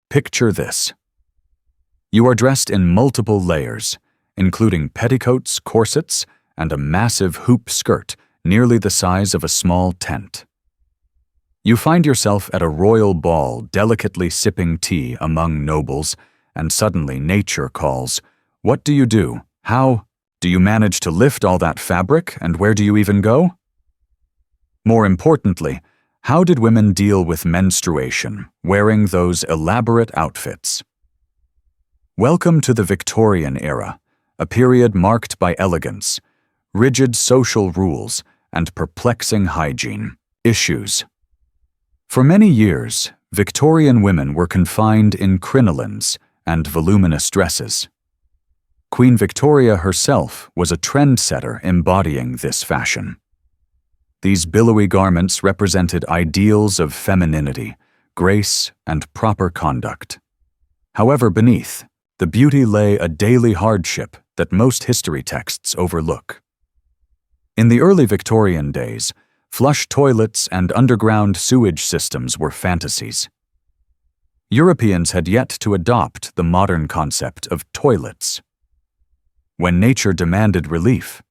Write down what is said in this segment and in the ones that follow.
Picture this. You are dressed in multiple layers, including petticoats, corsets, and a massive hoop skirt nearly the size of a small tent. You find yourself at a royal ball delicately sipping tea among nobles, and suddenly nature calls. What do you do? How do you manage to lift all that fabric, and where do you even go? More importantly, how did women deal with menstruation, wearing those elaborate outfits? Welcome to the Victorian era, a period marked by elegance, rigid social rules, and perplexing hygiene issues. For many years, Victorian women were confined in crinolines and voluminous dresses. Queen Victoria herself was a trendsetter embodying this fashion. These billowy garments represented ideals of femininity, grace, and proper conduct. However, beneath, the beauty lay a daily hardship that most history texts overlook. In the early Victorian days, flush toilets and underground sewage systems were fantasies. Europeans had yet to adopt the modern concept of toilets. When nature demanded relief,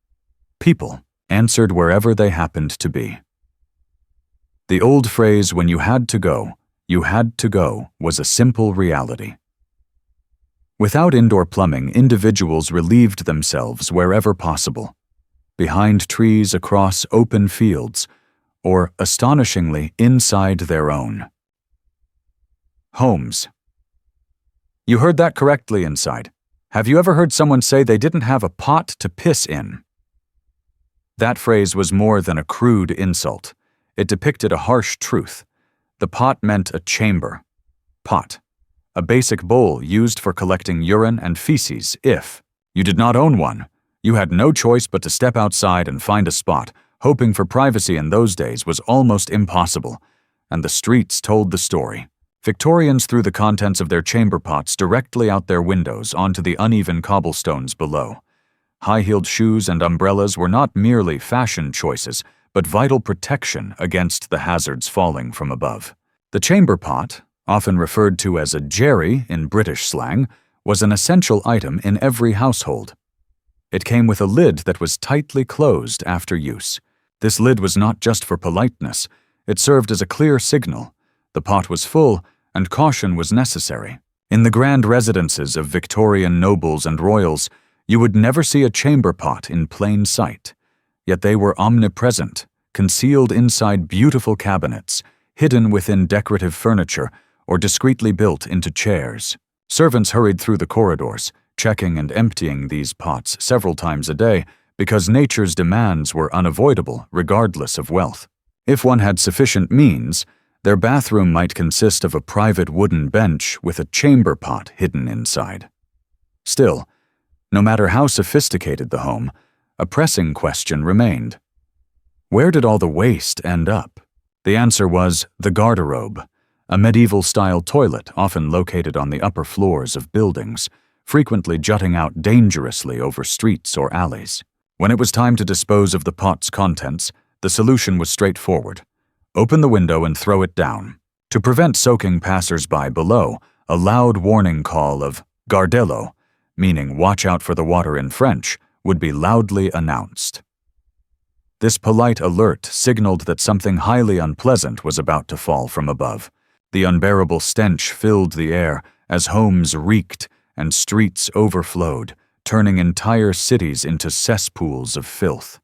people answered wherever they happened to be. The old phrase, "when you had to go, was a simple reality. Without indoor plumbing, individuals relieved themselves wherever possible, behind trees across open fields, or, astonishingly, inside their own homes. You heard that correctly, inside. Have you ever heard someone say they didn't have a pot to piss in? That phrase was more than a crude insult. It depicted a harsh truth. The pot meant a chamber. Pot, a basic bowl used for collecting urine and feces. If you did not own one, you had no choice but to step outside and find a spot. Hoping for privacy in those days was almost impossible, and the streets told the story. Victorians threw the contents of their chamber pots directly out their windows onto the uneven cobblestones below. High-heeled shoes and umbrellas were not merely fashion choices, but vital protection against the hazards falling from above. The chamber pot, often referred to as a jerry in British slang, was an essential item in every household. It came with a lid that was tightly closed after use. This lid was not just for politeness, it served as a clear signal. The pot was full, and caution was necessary. In the grand residences of Victorian nobles and royals, you would never see a chamber pot in plain sight, yet they were omnipresent, concealed inside beautiful cabinets, hidden within decorative furniture, or discreetly built into chairs. Servants hurried through the corridors, checking and emptying these pots several times a day, because nature's demands were unavoidable regardless of wealth. If one had sufficient means, their bathroom might consist of a private wooden bench with a chamber pot hidden inside. Still, no matter how sophisticated the home, a pressing question remained. Where did all the waste end up? The answer was the garderobe, a medieval-style toilet often located on the upper floors of buildings, frequently jutting out dangerously over streets or alleys. When it was time to dispose of the pot's contents, the solution was straightforward. Open the window and throw it down. To prevent soaking passers-by below, a loud warning call of "Gardello," meaning "watch out for the water" in French, would be loudly announced. This polite alert signaled that something highly unpleasant was about to fall from above. The unbearable stench filled the air as homes reeked and streets overflowed, turning entire cities into cesspools of filth.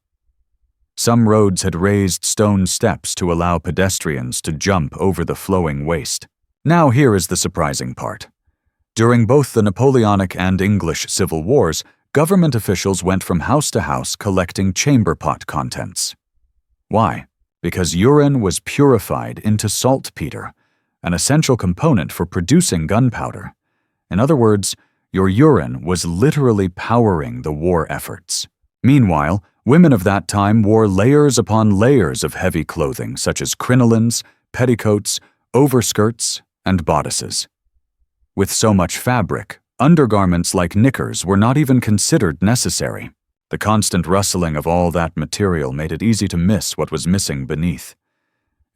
Some roads had raised stone steps to allow pedestrians to jump over the flowing waste. Now here is the surprising part. During both the Napoleonic and English Civil Wars, government officials went from house to house collecting chamber pot contents. Why? Because urine was purified into saltpeter, an essential component for producing gunpowder. In other words, your urine was literally powering the war efforts. Meanwhile, women of that time wore layers upon layers of heavy clothing such as crinolines, petticoats, overskirts, and bodices. With so much fabric, undergarments like knickers were not even considered necessary. The constant rustling of all that material made it easy to miss what was missing beneath.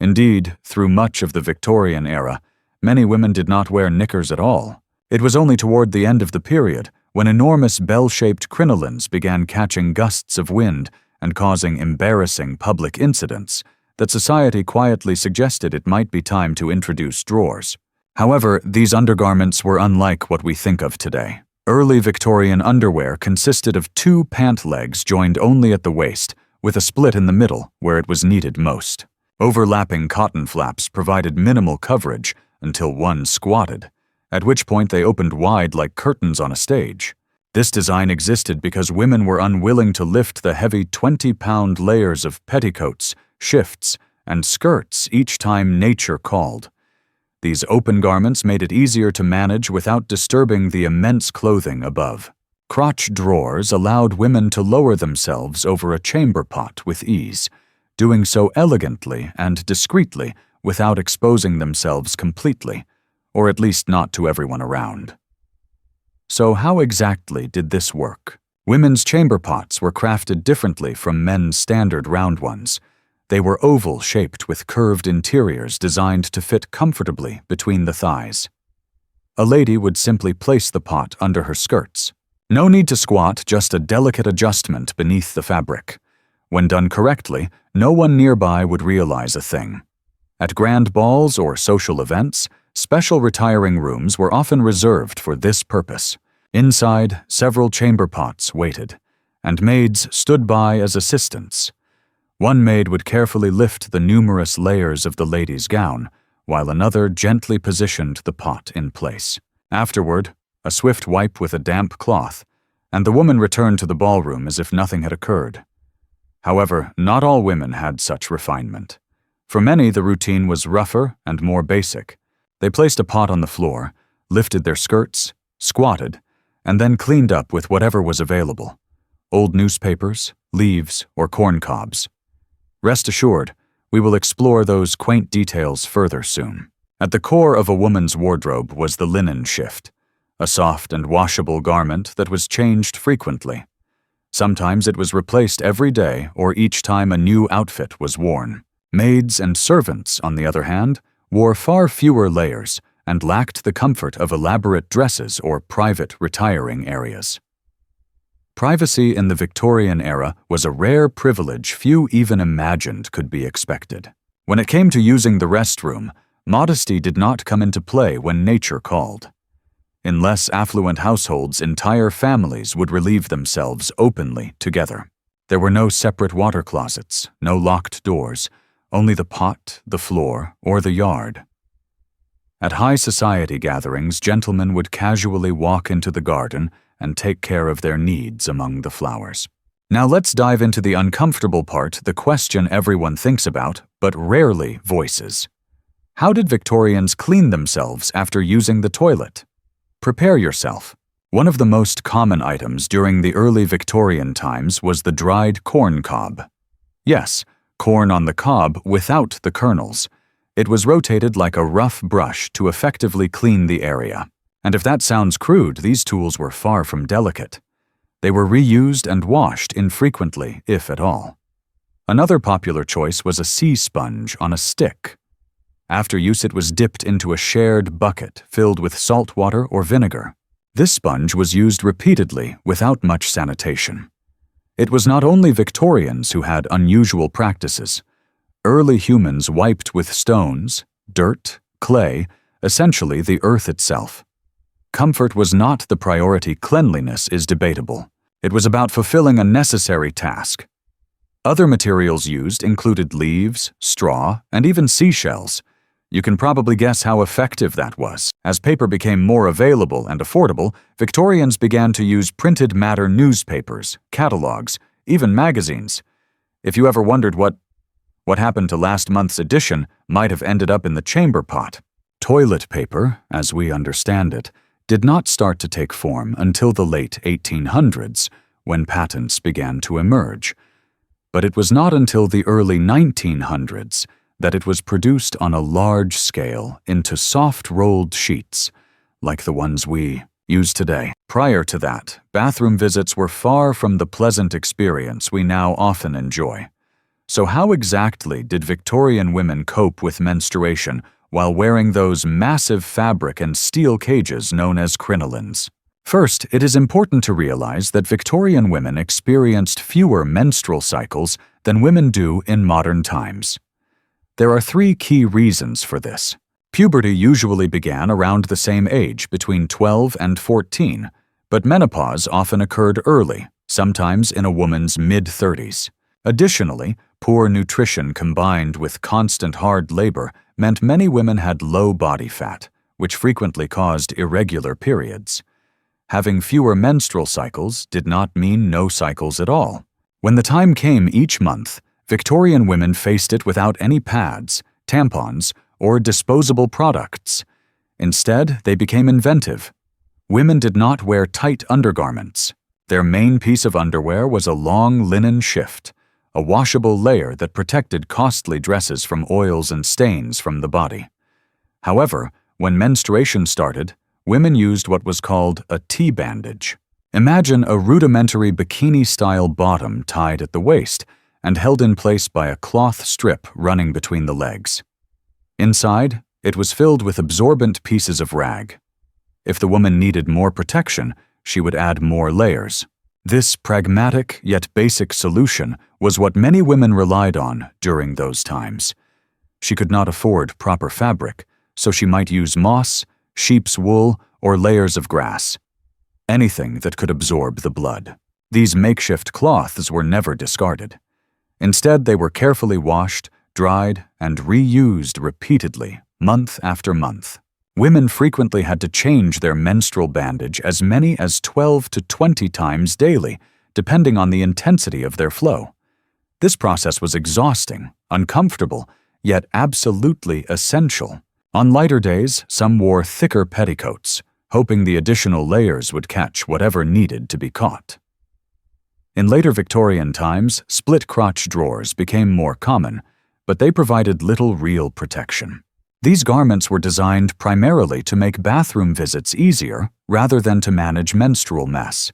Indeed, through much of the Victorian era, Many women did not wear knickers at all. It was only toward the end of the period, when enormous bell-shaped crinolines began catching gusts of wind and causing embarrassing public incidents, that society quietly suggested it might be time to introduce drawers. However, these undergarments were unlike what we think of today. Early Victorian underwear consisted of two pant legs joined only at the waist, with a split in the middle where it was needed most. Overlapping cotton flaps provided minimal coverage until one squatted, at which point they opened wide like curtains on a stage. This design existed because women were unwilling to lift the heavy 20-pound layers of petticoats, shifts, and skirts each time nature called. These open garments made it easier to manage without disturbing the immense clothing above. Crotch drawers allowed women to lower themselves over a chamber pot with ease, doing so elegantly and discreetly without exposing themselves completely, or at least not to everyone around. So how exactly did this work? Women's chamber pots were crafted differently from men's standard round ones. They were oval-shaped with curved interiors designed to fit comfortably between the thighs. A lady would simply place the pot under her skirts. No need to squat, just a delicate adjustment beneath the fabric. When done correctly, no one nearby would realize a thing. At grand balls or social events, special retiring rooms were often reserved for this purpose. Inside, several chamber pots waited, and maids stood by as assistants. One maid would carefully lift the numerous layers of the lady's gown, while another gently positioned the pot in place. Afterward, a swift wipe with a damp cloth, and the woman returned to the ballroom as if nothing had occurred. However, not all women had such refinement. For many, the routine was rougher and more basic. They placed a pot on the floor, lifted their skirts, squatted, and then cleaned up with whatever was available: old newspapers, leaves, or corn cobs. Rest assured, we will explore those quaint details further soon. At the core of a woman's wardrobe was the linen shift, a soft and washable garment that was changed frequently. Sometimes it was replaced every day or each time a new outfit was worn. Maids and servants, on the other hand, wore far fewer layers and lacked the comfort of elaborate dresses or private retiring areas. Privacy in the Victorian era was a rare privilege few even imagined could be expected. When it came to using the restroom, modesty did not come into play when nature called. In less affluent households, entire families would relieve themselves openly together. There were no separate water closets, no locked doors, only the pot, the floor, or the yard. At high society gatherings, gentlemen would casually walk into the garden and take care of their needs among the flowers. Now let's dive into the uncomfortable part, the question everyone thinks about, but rarely voices. How did Victorians clean themselves after using the toilet? Prepare yourself. One of the most common items during the early Victorian times was the dried corn cob. Yes, corn on the cob without the kernels. It was rotated like a rough brush to effectively clean the area. And if that sounds crude, these tools were far from delicate. They were reused and washed infrequently, if at all. Another popular choice was a sea sponge on a stick. After use, it was dipped into a shared bucket filled with salt water or vinegar. This sponge was used repeatedly without much sanitation. It was not only Victorians who had unusual practices. Early humans wiped with stones, dirt, clay, essentially the earth itself. Comfort was not the priority, cleanliness is debatable. It was about fulfilling a necessary task. Other materials used included leaves, straw, and even seashells. You can probably guess how effective that was. As paper became more available and affordable, Victorians began to use printed matter newspapers, catalogs, even magazines. If you ever wondered what happened to last month's edition, might have ended up in the chamber pot. Toilet paper, as we understand it, did not start to take form until the late 1800s, when patents began to emerge. But it was not until the early 1900s that it was produced on a large scale into soft rolled sheets, like the ones we use today. Prior to that, bathroom visits were far from the pleasant experience we now often enjoy. So how exactly did Victorian women cope with menstruation while wearing those massive fabric and steel cages known as crinolines. First, it is important to realize that Victorian women experienced fewer menstrual cycles than women do in modern times. There are three key reasons for this. Puberty usually began around the same age, between 12 and 14, but menopause often occurred early, sometimes in a woman's mid-30s. Additionally, poor nutrition combined with constant hard labor meant many women had low body fat, which frequently caused irregular periods. Having fewer menstrual cycles did not mean no cycles at all. When the time came each month, Victorian women faced it without any pads, tampons, or disposable products. Instead, they became inventive. Women did not wear tight undergarments. Their main piece of underwear was a long linen shift, a washable layer that protected costly dresses from oils and stains from the body. However, when menstruation started, women used what was called a T-bandage. Imagine a rudimentary bikini-style bottom tied at the waist and held in place by a cloth strip running between the legs. Inside, it was filled with absorbent pieces of rag. If the woman needed more protection, she would add more layers. This pragmatic yet basic solution was what many women relied on during those times. She could not afford proper fabric, so she might use moss, sheep's wool, or layers of grass. Anything that could absorb the blood. These makeshift cloths were never discarded. Instead, they were carefully washed, dried, and reused repeatedly, month after month. Women frequently had to change their menstrual bandage as many as 12 to 20 times daily, depending on the intensity of their flow. This process was exhausting, uncomfortable, yet absolutely essential. On lighter days, some wore thicker petticoats, hoping the additional layers would catch whatever needed to be caught. In later Victorian times, split-crotch drawers became more common, but they provided little real protection. These garments were designed primarily to make bathroom visits easier rather than to manage menstrual mess.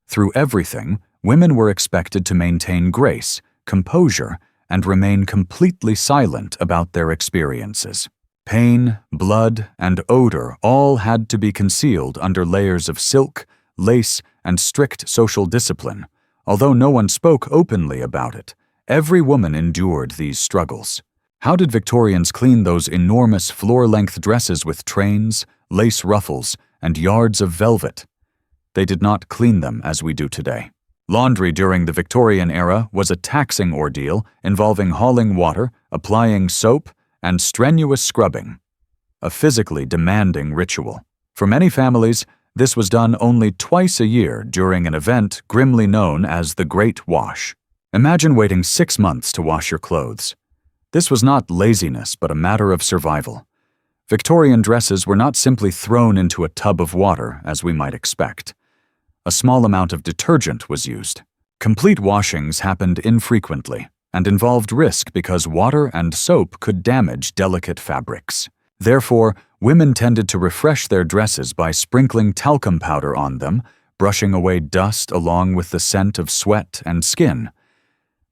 Through everything, women were expected to maintain grace, composure, and remain completely silent about their experiences. Pain, blood, and odor all had to be concealed under layers of silk, lace, and strict social discipline. Although no one spoke openly about it, every woman endured these struggles. How did Victorians clean those enormous floor-length dresses with trains, lace ruffles, and yards of velvet? They did not clean them as we do today. Laundry during the Victorian era was a taxing ordeal involving hauling water, applying soap, and strenuous scrubbing. A physically demanding ritual. For many families, this was done only twice a year during an event grimly known as the Great Wash. Imagine waiting 6 months to wash your clothes. This was not laziness, but a matter of survival. Victorian dresses were not simply thrown into a tub of water, as we might expect. A small amount of detergent was used. Complete washings happened infrequently and involved risk because water and soap could damage delicate fabrics. Therefore, women tended to refresh their dresses by sprinkling talcum powder on them, brushing away dust along with the scent of sweat and skin.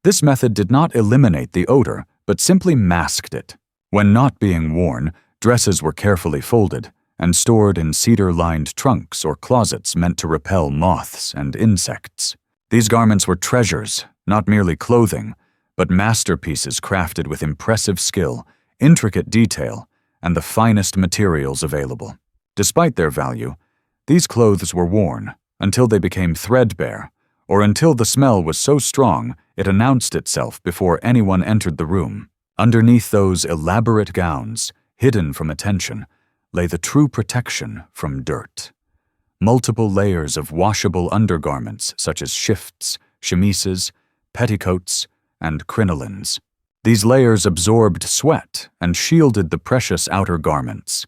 This method did not eliminate the odor, but simply masked it. When not being worn, dresses were carefully folded and stored in cedar-lined trunks or closets meant to repel moths and insects. These garments were treasures, not merely clothing, but masterpieces crafted with impressive skill, intricate detail, and the finest materials available. Despite their value, these clothes were worn until they became threadbare, or until the smell was so strong it announced itself before anyone entered the room. Underneath those elaborate gowns, hidden from attention, lay the true protection from dirt. Multiple layers of washable undergarments such as shifts, chemises, petticoats, and crinolines. These layers absorbed sweat and shielded the precious outer garments.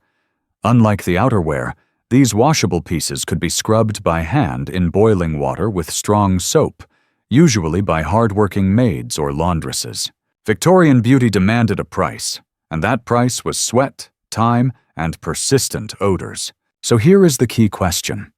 Unlike the outerwear, these washable pieces could be scrubbed by hand in boiling water with strong soap, usually by hard-working maids or laundresses. Victorian beauty demanded a price, and that price was sweat, time, and persistent odors. So here is the key question.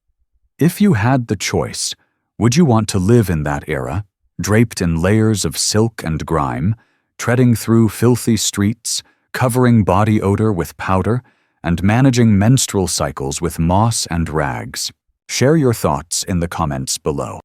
If you had the choice, would you want to live in that era, draped in layers of silk and grime, treading through filthy streets, covering body odor with powder, and managing menstrual cycles with moss and rags. Share your thoughts in the comments below.